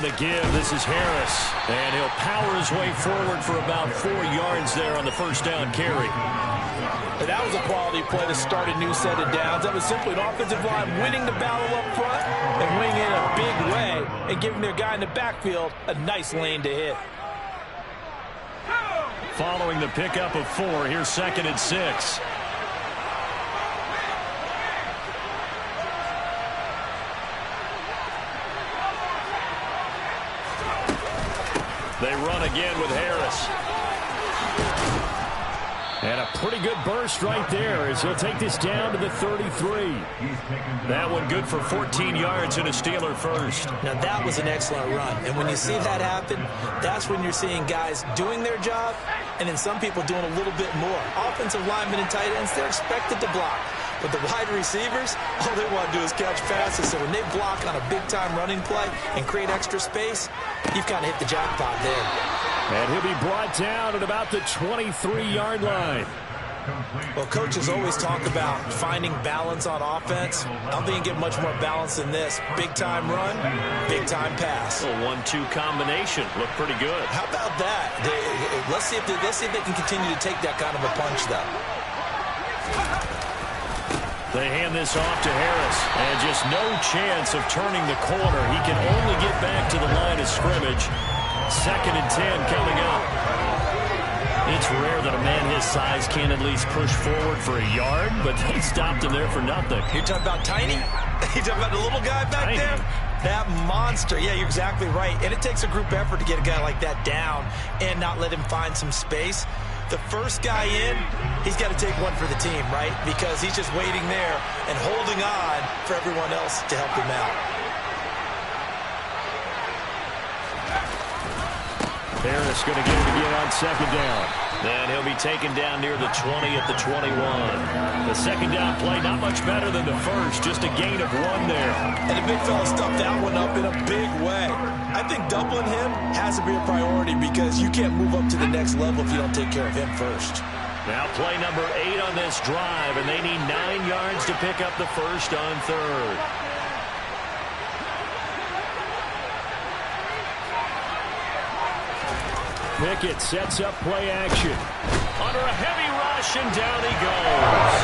on the give. This is Harris. And he'll power his way forward for about 4 yards there on the first down carry. And that was a quality play to start a new set of downs. That was simply an offensive line winning the battle up front and winning it in a big way and giving their guy in the backfield a nice lane to hit. Following the pickup of 4, here's 2nd and 6. They run again with Harris. And a pretty good burst right there as he'll take this down to the 33. That one good for 14 yards and a Steeler first. Now that was an excellent run. And when you see that happen, that's when you're seeing guys doing their job and then some people doing a little bit more. Offensive linemen and tight ends, they're expected to block. But the wide receivers, all they want to do is catch passes. So when they block on a big-time running play and create extra space, you've kind of hit the jackpot there. And he'll be brought down at about the 23-yard line. Well, coaches always talk about finding balance on offense. I don't think you get much more balance than this. Big-time run, big-time pass. A 1-2 combination. Looked pretty good. How about that? Let's see if they can continue to take that kind of a punch, though. They hand this off to Harris, and just no chance of turning the corner. He can only get back to the line of scrimmage. 2nd and 10 coming up. It's rare that a man his size can at least push forward for a yard, but they stopped him there for nothing. You're talking about tiny? You're talking about the little guy back there? That monster. Yeah, you're exactly right. And it takes a group effort to get a guy like that down and not let him find some space. The first guy in, he's got to take one for the team, right? Because he's just waiting there and holding on for everyone else to help him out. Harris going to get it again on 2nd down. Then he'll be taken down near the 20 at the 21. The 2nd down play, not much better than the first, just a gain of 1 there. And the big fella stuffed that one up in a big way. I think doubling him has to be a priority because you can't move up to the next level if you don't take care of him first. Now play number 8 on this drive, and they need 9 yards to pick up the first on 3rd. Pickett sets up play action. Under a heavy rush, and down he goes.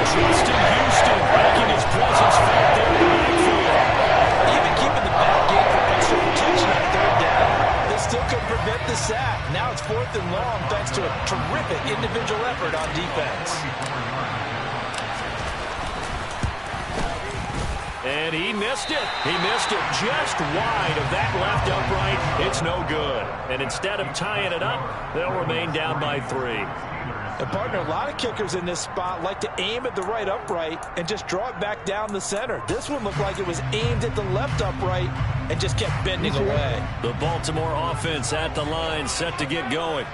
Justin Houston making his presence felt there in the backfield. Even keeping the back gate for extra protection on 3rd down, they still couldn't prevent the sack. Now it's 4th and long thanks to a terrific individual effort on defense. And he missed it. He missed it just wide of that left upright. It's no good. And instead of tying it up, they'll remain down by 3. And partner, a lot of kickers in this spot like to aim at the right upright and just draw it back down the center. This one looked like it was aimed at the left upright and just kept bending away. The Baltimore offense at the line, set to get going.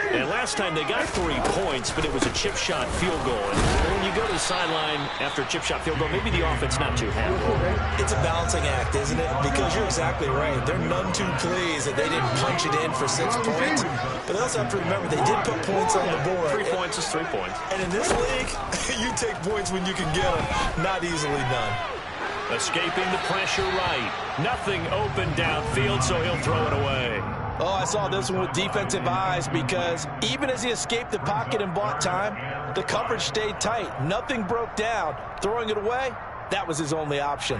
And last time they got 3 points, but it was a chip shot field goal. And when you go to the sideline after a chip shot field goal, maybe the offense not too happy. It's a balancing act, isn't it? Because you're exactly right. They're none too pleased that they didn't punch it in for 6 points. But they also have to remember they did put points on the board. 3 points is 3 points. And in this league, you take points when you can get them. Not easily done. Escaping the pressure right. Nothing open downfield, so he'll throw it away. Oh, I saw this one with defensive eyes because even as he escaped the pocket and bought time, the coverage stayed tight. Nothing broke down. Throwing it away, that was his only option.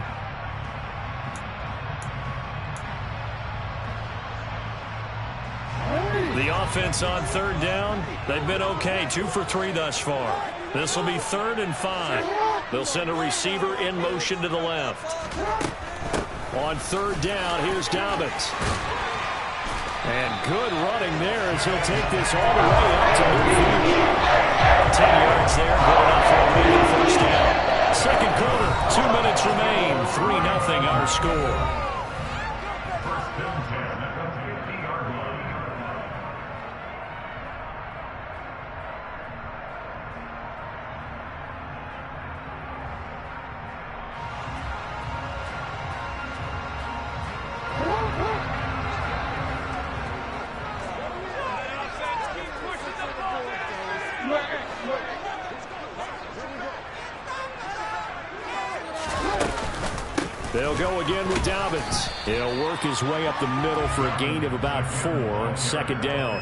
The offense on 3rd down, they've been okay. 2 for 3 thus far. This will be 3rd and 5. They'll send a receiver in motion to the left. On 3rd down, here's Dobbins. And good running there as he'll take this all the way up to midfield. 10 yards there, good enough for a lead first down. 2nd quarter, 2 minutes remain. 3-0 our score. They'll go again with Dobbins. He'll work his way up the middle for a gain of about 4, second down.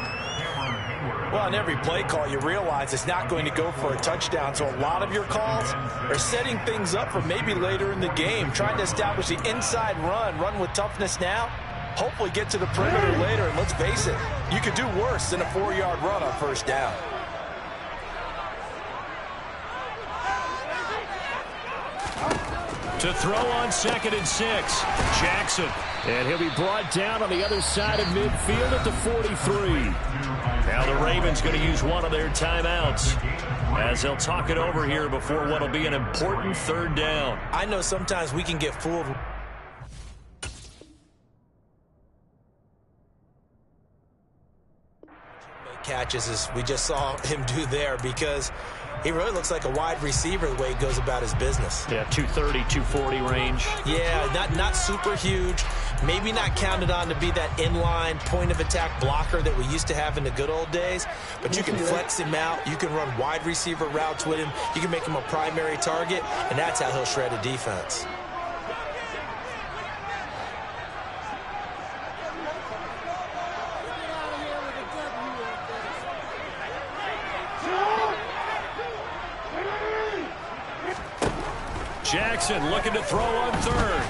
Well, on every play call, you realize it's not going to go for a touchdown, so a lot of your calls are setting things up for maybe later in the game, trying to establish the inside run with toughness now, hopefully get to the perimeter later, and let's face it, you could do worse than a 4-yard run on first down. To throw on 2nd and 6, Jackson. And he'll be brought down on the other side of midfield at the 43. Now the Ravens going to use one of their timeouts as they'll talk it over here before what will be an important 3rd down. I know sometimes we can get fooled. Catches as we just saw him do there, because he really looks like a wide receiver the way he goes about his business. Yeah, 230, 240 range. Yeah, not super huge. Maybe not counted on to be that inline point-of-attack blocker that we used to have in the good old days. But you can flex him out. You can run wide receiver routes with him. You can make him a primary target, and that's how he'll shred a defense. Jackson looking to throw on 3rd.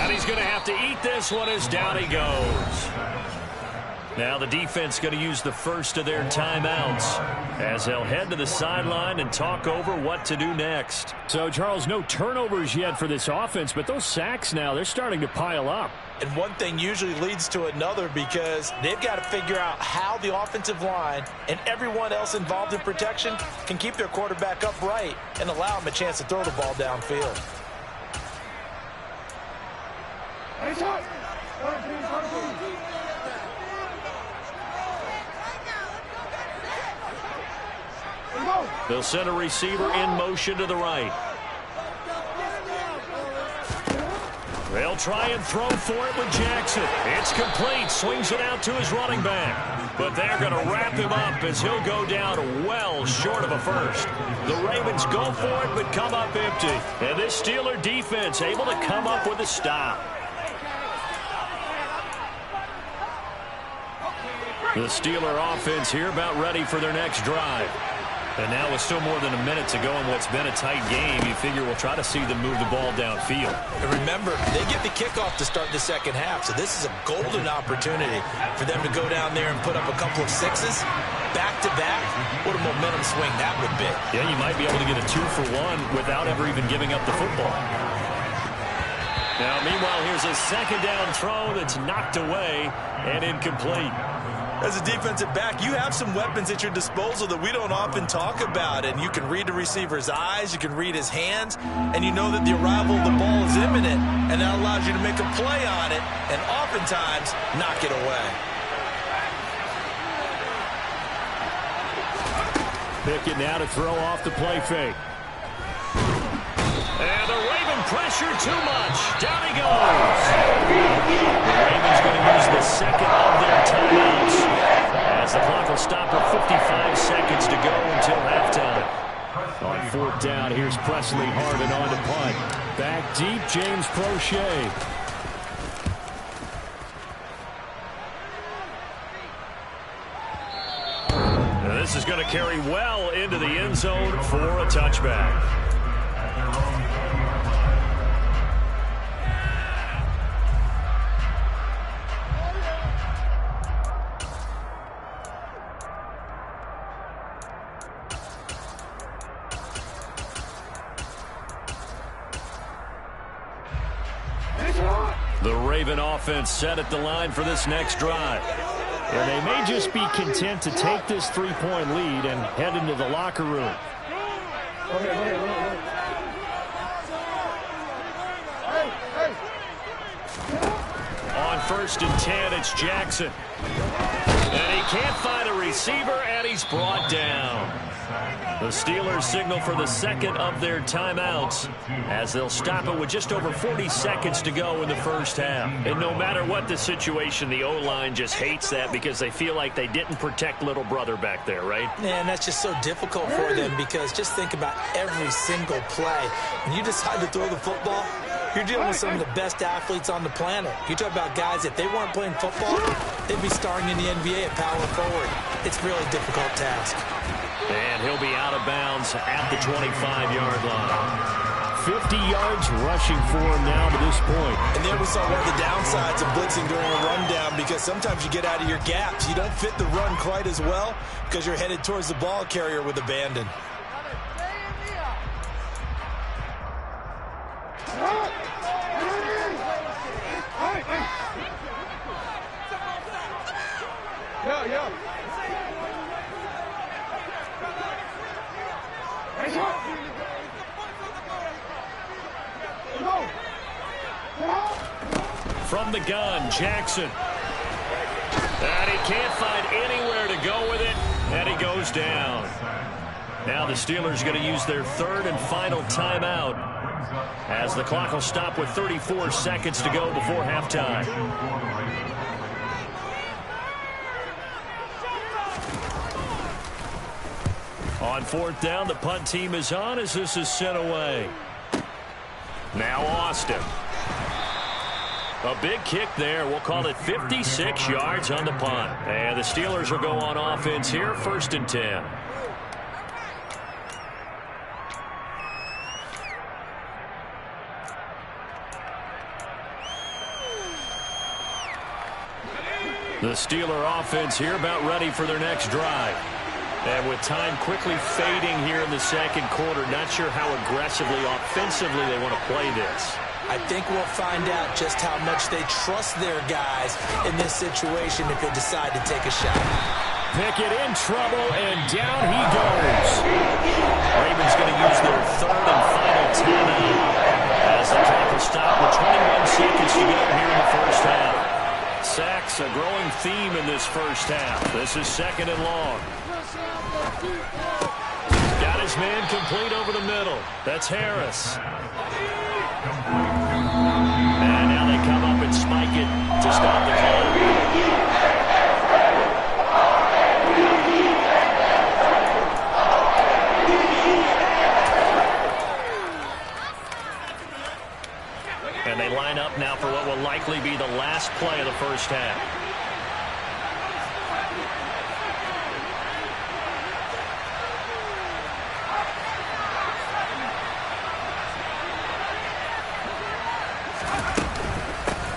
And he's going to have to eat this one as down he goes. Now the defense going to use the first of their timeouts as they'll head to the sideline and talk over what to do next. So, Charles, no turnovers yet for this offense, but those sacks now, they're starting to pile up. And one thing usually leads to another, because they've got to figure out how the offensive line and everyone else involved in protection can keep their quarterback upright and allow him a chance to throw the ball downfield. They'll send a receiver in motion to the right. They'll try and throw for it with Jackson. It's complete. Swings it out to his running back. But they're going to wrap him up as he'll go down well short of a first. The Ravens go for it but come up empty. And this Steeler defense able to come up with a stop. The Steeler offense here about ready for their next drive. And now with still more than a minute to go in what's been a tight game, you figure we'll try to see them move the ball downfield. And remember, they get the kickoff to start the second half, so this is a golden opportunity for them to go down there and put up a couple of 6s back-to-back. What a momentum swing that would be. Yeah, you might be able to get a 2-for-1 without ever even giving up the football. Now, meanwhile, here's a second down throw that's knocked away and incomplete. As a defensive back, you have some weapons at your disposal that we don't often talk about, and you can read the receiver's eyes, you can read his hands, and you know that the arrival of the ball is imminent, and that allows you to make a play on it and oftentimes knock it away. Pickett now to throw off the play fake. And the Raven pressure too much. Down he goes. The Ravens going to use the second of their timeouts as the clock will stop at 55 seconds to go until halftime. On 4th down, here's Presley Harvin on to punt. Back deep, James Crochet. Now this is going to carry well into the end zone for a touchback. The Raven offense set at the line for this next drive. And they may just be content to take this 3-point lead and head into the locker room. On 1st and 10, it's Jackson. And he can't find a receiver, and he's brought down. The Steelers signal for the second of their timeouts as they'll stop it with just over 40 seconds to go in the first half. And no matter what the situation, the O-line just hates that because they feel like they didn't protect little brother back there, right? Man, that's just so difficult for them because just think about every single play. When you decide to throw the football, You're dealing with some of the best athletes on the planet. You talk about guys, if they weren't playing football, they'd be starring in the NBA at power forward. It's a really difficult task. And he'll be out of bounds at the 25-yard line. 50 yards rushing for him now to this point. And there we saw one of the downsides of blitzing during a rundown, because sometimes you get out of your gaps. You don't fit the run quite as well because you're headed towards the ball carrier with abandon. From the gun, Jackson. And he can't find anywhere to go with it, and he goes down. Now the Steelers are going to use their third and final timeout, as the clock will stop with 34 seconds to go before halftime. On fourth down, the punt team is on as this is sent away. Now Austin. A big kick there. We'll call it 56 yards on the punt. And the Steelers will go on offense here, 1st and 10. The Steeler offense here about ready for their next drive. And with time quickly fading here in the second quarter, not sure how aggressively, offensively they want to play this. I think we'll find out just how much they trust their guys in this situation if they decide to take a shot. Pickett in trouble, and down he goes. Ravens going to use their third and final timeout as the clock will stop with 21 seconds to go here in the first half. Sacks, a growing theme in this first half. This is 2nd and long. Got his man complete over the middle. That's Harris. And now they come up and spike it to stop the clock. And they line up now for what will likely be the last play of the first half.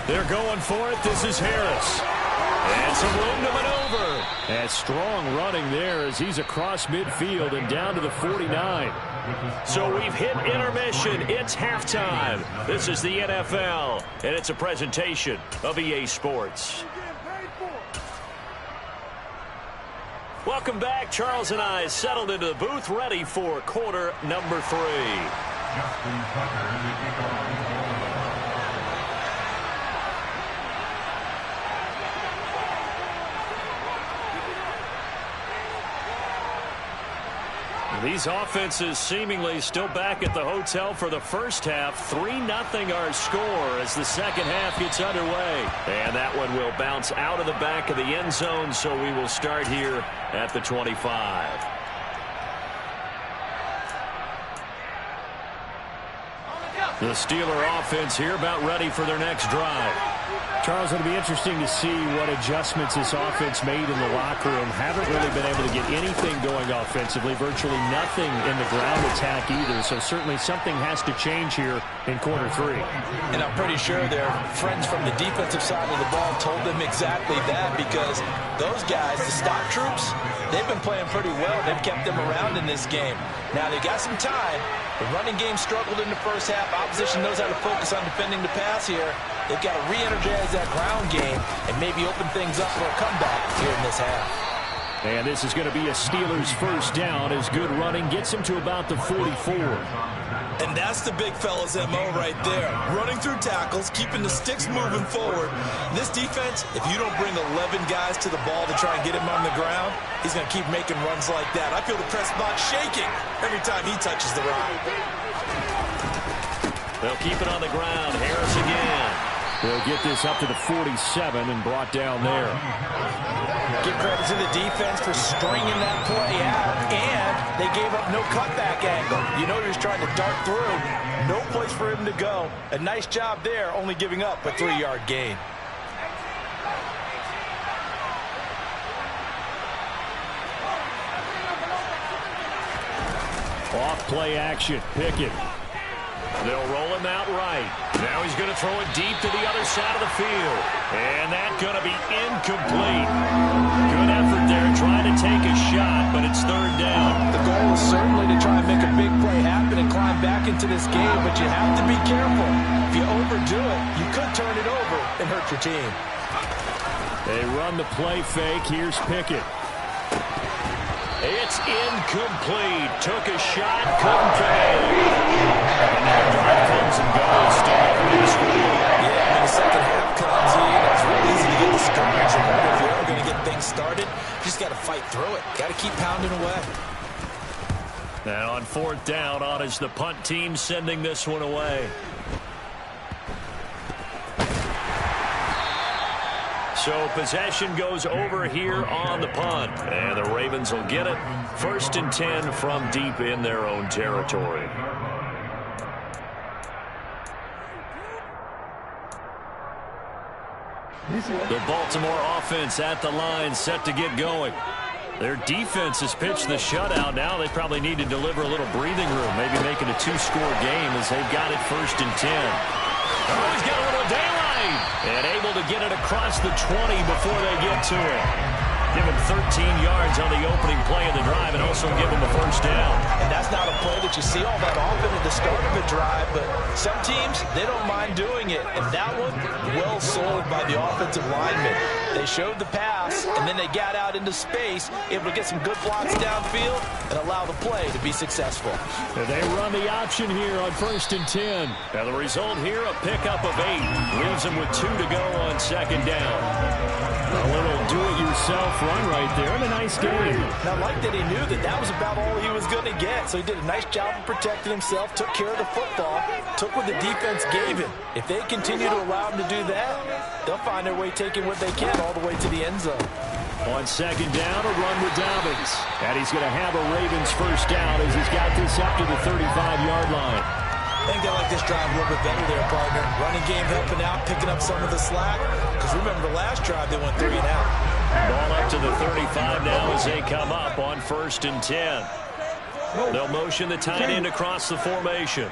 They're going for it. This is Harris. And some room to maneuver. And strong running there as he's across midfield and down to the 49. So we've hit intermission. It's halftime. This is the NFL, and it's a presentation of EA Sports. Welcome back. Charles and I settled into the booth, ready for quarter number 3. These offenses seemingly still back at the hotel for the first half. 3-0 our score as the second half gets underway. And that one will bounce out of the back of the end zone, so we will start here at the 25. The Steeler offense here about ready for their next drive. Charles, it'll be interesting to see what adjustments this offense made in the locker room. Haven't really been able to get anything going offensively, virtually nothing in the ground attack either. So certainly something has to change here in quarter 3. And I'm pretty sure their friends from the defensive side of the ball told them exactly that, because those guys, the stock troops, they've been playing pretty well. They've kept them around in this game. Now they got some time. The running game struggled in the first half. Opposition knows how to focus on defending the pass here. They've got to re-energize that ground game and maybe open things up for a comeback here in this half. And this is going to be a Steelers first down as good running gets him to about the 44. And that's the big fella's MO right there. Running through tackles, keeping the sticks moving forward. This defense, if you don't bring 11 guys to the ball to try and get him on the ground, he's going to keep making runs like that. I feel the press box shaking every time he touches the rock. They'll keep it on the ground. Harris again. They'll get this up to the 47 and brought down there. Give credit to the defense for stringing that play out, and they gave up no cutback angle. You know he was trying to dart through. No place for him to go. A nice job there, only giving up a 3-yard gain. Off play action, Pickett. They'll roll him out right. Now he's going to throw it deep to the other side of the field. And that's going to be incomplete. Good effort there trying to take a shot, but it's third down. The goal is certainly to try and make a big play happen and climb back into this game, but you have to be careful. If you overdo it, you could turn it over and hurt your team. They run the play fake. Here's Pickett. It's incomplete. Took a shot, couldn't pay. And now drive comes and goes. Still nothing to score. Yeah, when the second half comes in, it's real easy to get discouraged. If you're ever going to get things started, you just got to fight through it. Got to keep pounding away. Now on fourth down, on is the punt team sending this one away. So possession goes over here on the punt. And the Ravens will get it. 1st and 10 from deep in their own territory. The Baltimore offense at the line, set to get going. Their defense has pitched the shutout. Now they probably need to deliver a little breathing room, maybe make it a 2-score game as they've got it 1st and 10. Oh, he's got a little daylight. And able to get it across the 20 before they get to it. Give him 13 yards on the opening play of the drive and also give him a 1st down. And that's not a play that you see all that often at the start of a drive, but some teams, they don't mind doing it. And that one, well sold by the offensive lineman. They showed the pass, and then they got out into space, able to get some good blocks downfield and allow the play to be successful. And they run the option here on 1st and 10. Now the result here, a pickup of 8. Leaves them with 2 to go on 2nd down. A little do-it-yourself run right there, and a nice game. Now, I like that he knew that that was about all he was going to get, so he did a nice job of protecting himself, took care of the football, took what the defense gave him. If they continue to allow him to do that, they'll find their way taking what they can all the way to the end zone. On 2nd down, a run with Dobbins. And he's going to have a Ravens 1st down as he's got this up to the 35-yard line. I think they like this drive a little bit better there, partner. Running game helping out, picking up some of the slack. Because remember, the last drive, they went 3 and out. Ball up to the 35 now as they come up on 1st and 10. They'll motion the tight end across the formation.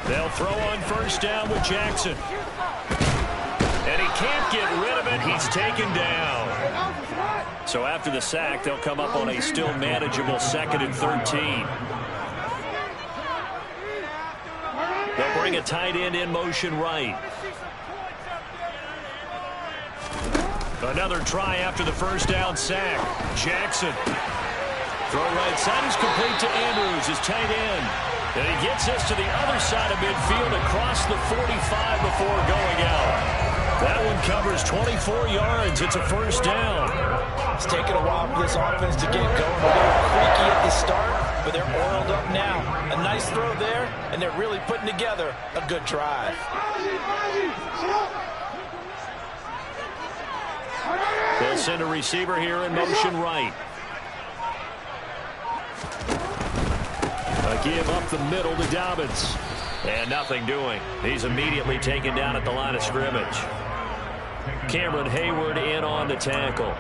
They'll throw on 1st down with Jackson. And he can't get rid of it. He's taken down. So after the sack, they'll come up on a still manageable 2nd and 13. They'll bring a tight end in motion right. Another try after the 1st down sack. Jackson. Throw right side is complete to Andrews, his tight end. And he gets this to the other side of midfield across the 45 before going out. That one covers 24 yards. It's a 1st down. It's taken a while for this offense to get going. A little creaky at the start, but they're oiled up now. A nice throw there, and they're really putting together a good drive. They'll send a receiver here in motion right. A give up the middle to Dobbins. And nothing doing. He's immediately taken down at the line of scrimmage. Cameron Hayward in on the tackle.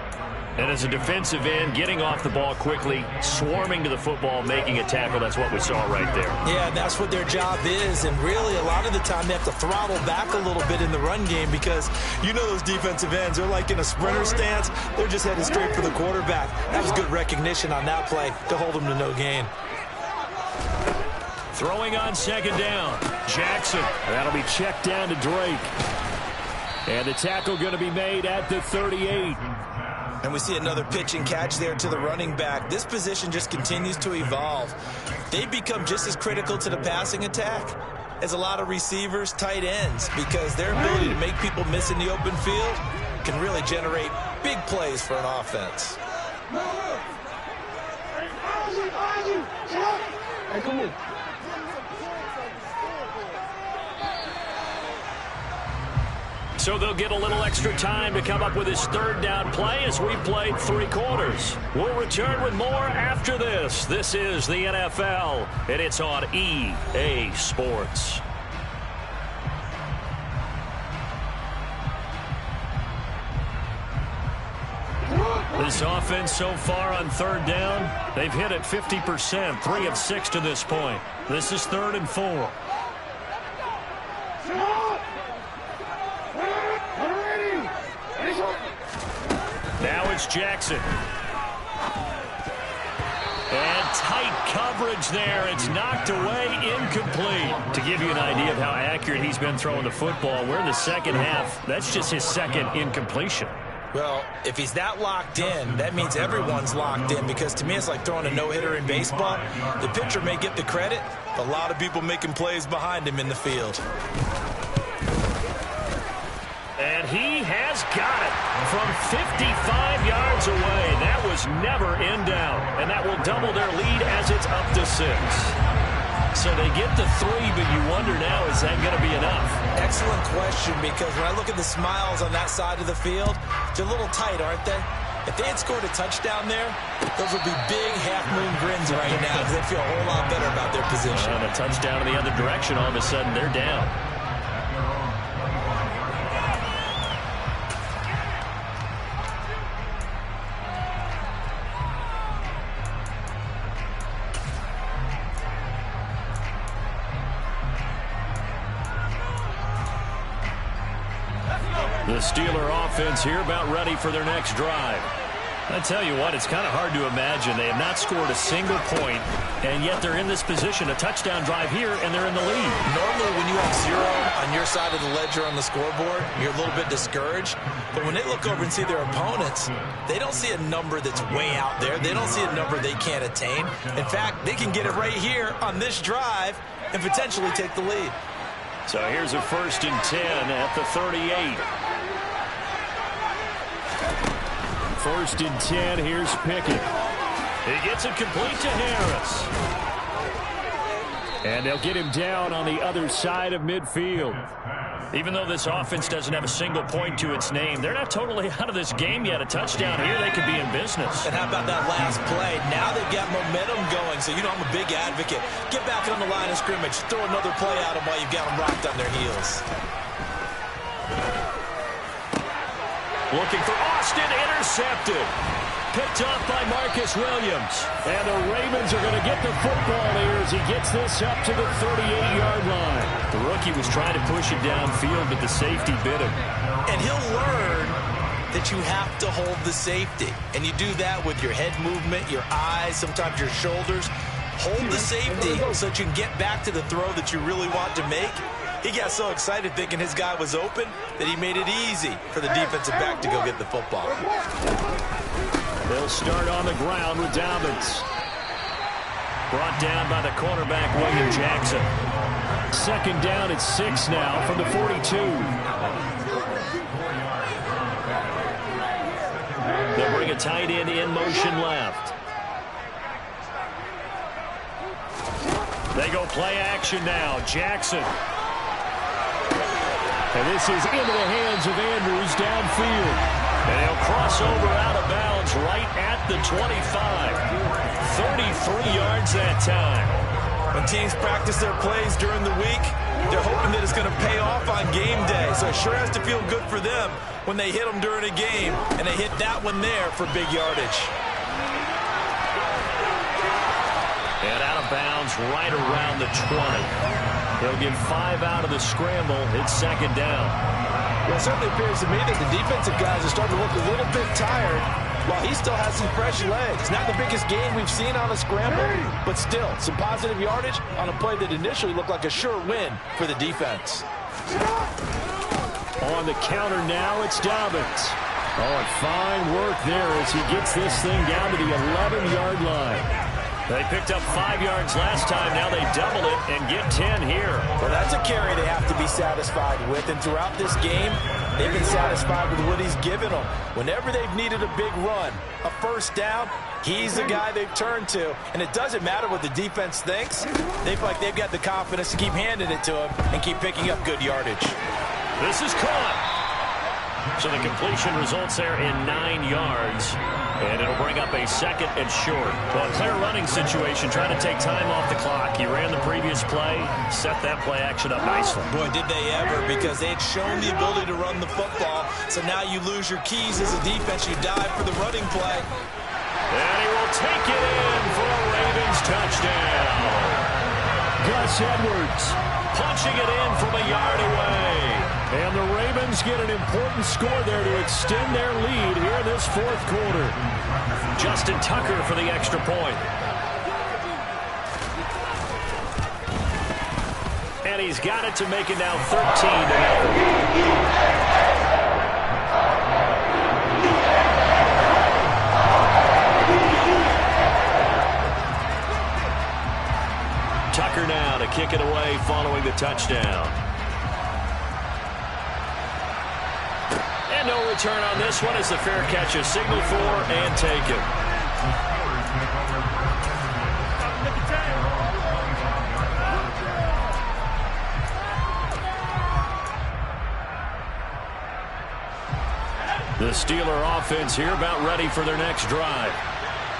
And as a defensive end, getting off the ball quickly, swarming to the football, making a tackle. That's what we saw right there. Yeah, that's what their job is. And really, a lot of the time, they have to throttle back a little bit in the run game because you know those defensive ends, they're like in a sprinter stance. They're just heading straight for the quarterback. That was good recognition on that play to hold them to no gain. Throwing on 2nd down. Jackson. That'll be checked down to Drake. And the tackle going to be made at the 38. And we see another pitch and catch there to the running back. This position just continues to evolve. They become just as critical to the passing attack as a lot of receivers, tight ends, because their ability to make people miss in the open field can really generate big plays for an offense. So they'll get a little extra time to come up with his third down play as we played 3 quarters. We'll return with more after this. This is the NFL, and it's on EA Sports. This offense so far on third down, they've hit it 50%, 3 of 6 to this point. This is 3rd and 4. Now it's Jackson. And tight coverage there. It's knocked away, incomplete. To give you an idea of how accurate he's been throwing the football, we're in the second half. That's just his second incompletion. Well, if he's that locked in, that means everyone's locked in, because to me it's like throwing a no-hitter in baseball. The pitcher may get the credit, but a lot of people making plays behind him in the field. And he has got it from 55 yards away. That was never in doubt, and that will double their lead as it's up to 6. So they get the 3, but you wonder now, is that going to be enough? Excellent question, because when I look at the smiles on that side of the field, they're a little tight, aren't they? If they had scored a touchdown there, those would be big half-moon grins right now, because they feel a whole lot better about their position. And a touchdown in the other direction, all of a sudden they're down. The Steeler offense here about ready for their next drive. I tell you what, it's kind of hard to imagine. They have not scored a single point, and yet they're in this position, a touchdown drive here, and they're in the lead. Normally, when you have 0 on your side of the ledger on the scoreboard, you're a little bit discouraged. But when they look over and see their opponents, they don't see a number that's way out there. They don't see a number they can't attain. In fact, they can get it right here on this drive and potentially take the lead. So here's a 1st and 10 at the 38. 1st and 10, here's Pickett. He gets it complete to Harris. And they'll get him down on the other side of midfield. Even though this offense doesn't have a single point to its name, they're not totally out of this game yet. A touchdown here, they could be in business. And how about that last play? Now they've got momentum going, so you know I'm a big advocate. Get back on the line of scrimmage. Throw another play at them while you've got them rocked on their heels. Looking for Austin, intercepted. Picked off by Marcus Williams. And the Ravens are going to get the football here as he gets this up to the 38-yard line. The rookie was trying to push it downfield, but the safety bit him. And he'll learn that you have to hold the safety. And you do that with your head movement, your eyes, sometimes your shoulders. Hold the safety so that you can get back to the throw that you really want to make. He got so excited thinking his guy was open that he made it easy for the defensive back to go get the football. They'll start on the ground with Dobbins. Brought down by the cornerback, William Jackson. 2nd down at 6 now from the 42. They'll bring a tight end in motion left. They go play action now. Jackson. And this is into the hands of Andrews downfield. And he'll cross over out of bounds right at the 25. 33 yards that time. When teams practice their plays during the week, they're hoping that it's going to pay off on game day. So it sure has to feel good for them when they hit them during a game, and they hit that one there for big yardage. And out of bounds right around the 20. He'll get 5 out of the scramble. It's 2nd down. Well, it certainly appears to me that the defensive guys are starting to look a little bit tired while he still has some fresh legs. Not the biggest game we've seen on a scramble, but still some positive yardage on a play that initially looked like a sure win for the defense. On the counter now, it's Dobbins. Oh, and fine work there as he gets this thing down to the 11-yard line. They picked up 5 yards last time. Now they double it and get 10 here. Well, that's a carry they have to be satisfied with. And throughout this game, they've been satisfied with what he's given them. Whenever they've needed a big run, a 1st down, he's the guy they've turned to. And it doesn't matter what the defense thinks. They feel like they've got the confidence to keep handing it to him and keep picking up good yardage. This is caught. So the completion results there in 9 yards. And it'll bring up a 2nd and short. Well, a clear running situation, trying to take time off the clock. He ran the previous play, set that play action up nicely. Boy, did they ever, because they had shown the ability to run the football. So now you lose your keys as a defense. You dive for the running play. And he will take it in for a Ravens touchdown. Gus Edwards punching it in from a yard away. And the Ravens get an important score there to extend their lead here in this 4th quarter. Justin Tucker for the extra point. And he's got it to make it now 13-0. Tucker now to kick it away following the touchdown. And no return on this one as the fair catch is signaled for and taken. The Steeler offense here about ready for their next drive.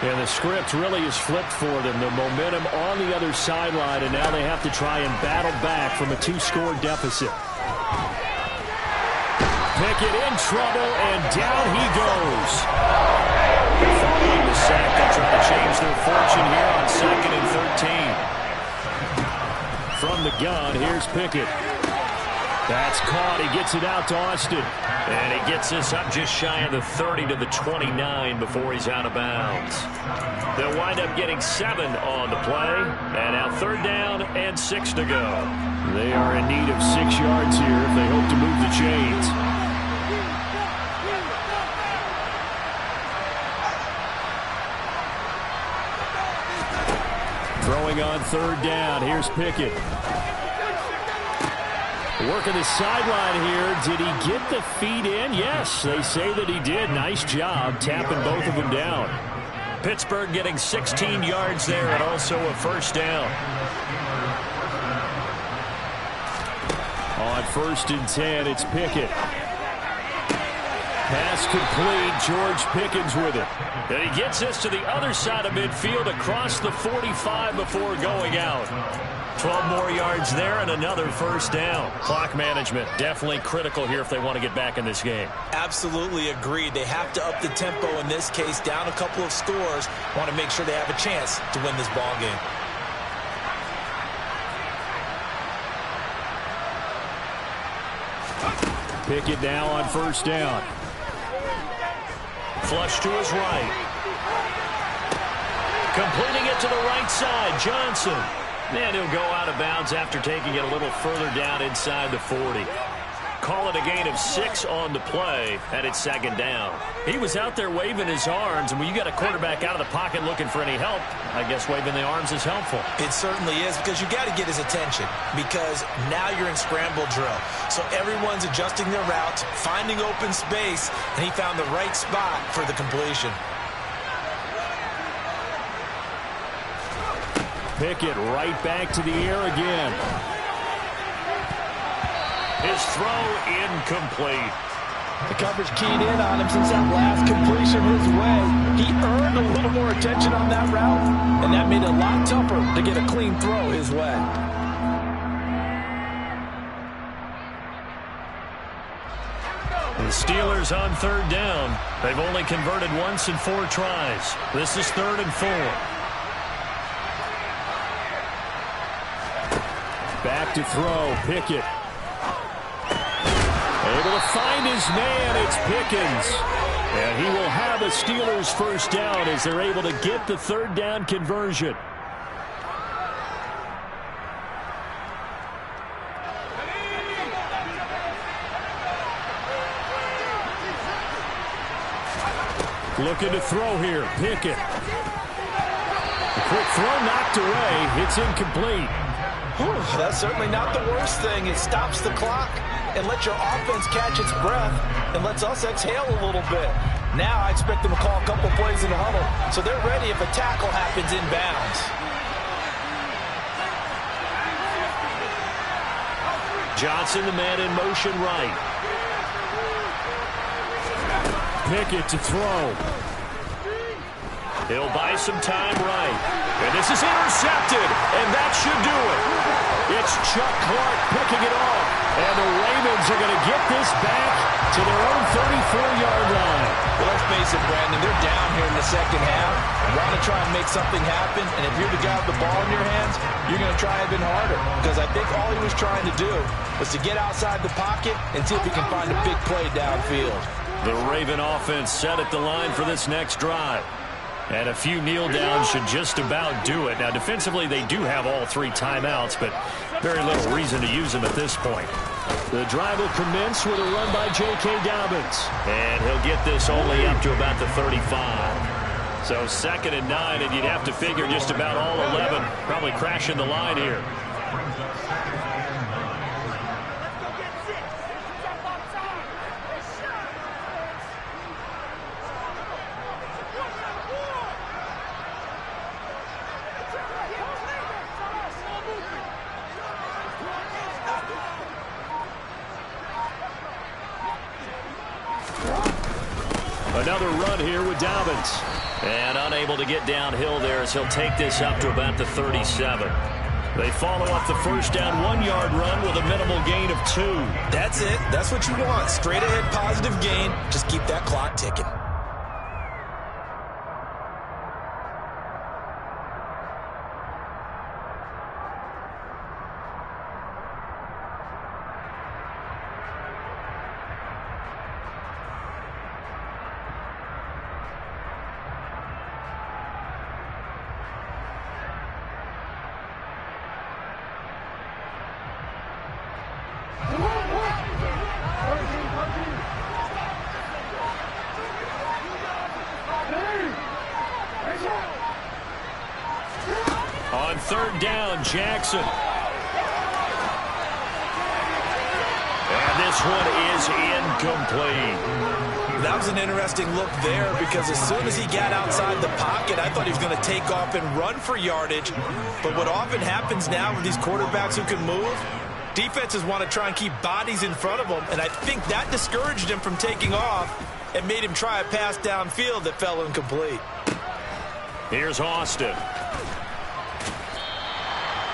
And the script really is flipped for them. The momentum on the other sideline, and now they have to try and battle back from a 2-score deficit. Pickett in trouble, and down he goes. Following the sack, they try to change their fortune here on 2nd and 13. From the gun, here's Pickett. That's caught. He gets it out to Austin. And he gets this up just shy of the 30 to the 29 before he's out of bounds. They'll wind up getting 7 on the play. And now 3rd down and 6 to go. They are in need of 6 yards here if they hope to move the chains. Throwing on 3rd down. Here's Pickett. Working the sideline here. Did he get the feet in? Yes, they say that he did. Nice job tapping both of them down. Pittsburgh getting 16 yards there and also a 1st down. On 1st and 10, it's Pickett. Pass complete. George Pickens with it. And he gets this to the other side of midfield across the 45 before going out. 12 more yards there and another 1st down. Clock management definitely critical here if they want to get back in this game. Absolutely agreed. They have to up the tempo in this case, down a couple of scores. Want to make sure they have a chance to win this ball game. Pickett now on 1st down. Flush to his right. Completing it to the right side, Johnson. And he'll go out of bounds after taking it a little further down inside the 40. Call it a gain of 6 on the play, and it's 2nd down. He was out there waving his arms, and when you got a quarterback out of the pocket looking for any help, I guess waving the arms is helpful. It certainly is, because you got to get his attention, because now you're in scramble drill. So everyone's adjusting their routes, finding open space, and he found the right spot for the completion. Pickett right back to the air again. His throw incomplete. The coverage keyed in on him since that last completion his way. He earned a little more attention on that route, and that made it a lot tougher to get a clean throw his way. The Steelers on 3rd down. They've only converted once in 4 tries. This is 3rd and 4. Back to throw, Pickett. Able to find his man, it's Pickens. And he will have a Steelers 1st down as they're able to get the 3rd down conversion. Looking to throw here, Pickett. The quick throw knocked away, it's incomplete. That's certainly not the worst thing. It stops the clock and lets your offense catch its breath and lets us exhale a little bit. Now I expect them to call a couple plays in the huddle, so they're ready if a tackle happens inbounds. Johnson, the man in motion right. Pickett to throw. He'll buy some time right. And this is intercepted, and that should do it. It's Chuck Clark picking it off. And the Ravens are going to get this back to their own 34-yard line. Well, let's face it, Brandon, they're down here in the second half. You want to try and make something happen, and if you're the guy with the ball in your hands, you're going to try even harder. Because I think all he was trying to do was to get outside the pocket and see if he can find a big play downfield. The Raven offense set at the line for this next drive. And a few kneel downs should just about do it. Now, defensively, they do have all 3 timeouts, but very little reason to use them at this point. The drive will commence with a run by J.K. Dobbins. And he'll get this only up to about the 35. So 2nd and 9, and you'd have to figure just about all 11 probably crashing the line here. Another run here with Dobbins. And unable to get downhill there as he'll take this up to about the 37. They follow up the first down 1-yard run with a minimal gain of 2. That's it. That's what you want. Straight ahead positive gain. Just keep that clock ticking. On 3rd down, Jackson. And this one is incomplete. That was an interesting look there because as soon as he got outside the pocket, I thought he was going to take off and run for yardage. But what often happens now with these quarterbacks who can move, defenses want to try and keep bodies in front of them, and I think that discouraged him from taking off and made him try a pass downfield that fell incomplete. Here's Austin.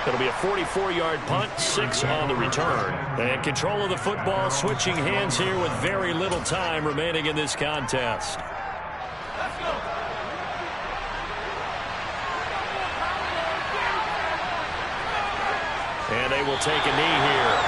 It'll be a 44-yard punt, 6 on the return. And control of the football switching hands here with very little time remaining in this contest. And they will take a knee here.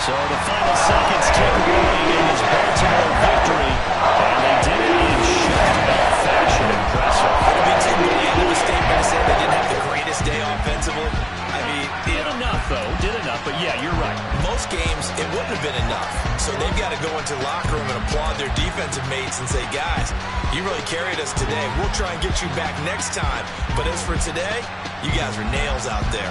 So the final seconds tick away in this Baltimore victory. And they did it in shut-out fashion. Impressive. It would be too bland of a statement to say they didn't have the greatest day offensively. I mean, did enough, though. Did enough. But, yeah, you're right. Most games, it wouldn't have been enough. So they've got to go into the locker room and applaud their defensive mates and say, guys, you really carried us today. We'll try and get you back next time. But as for today, you guys are nails out there.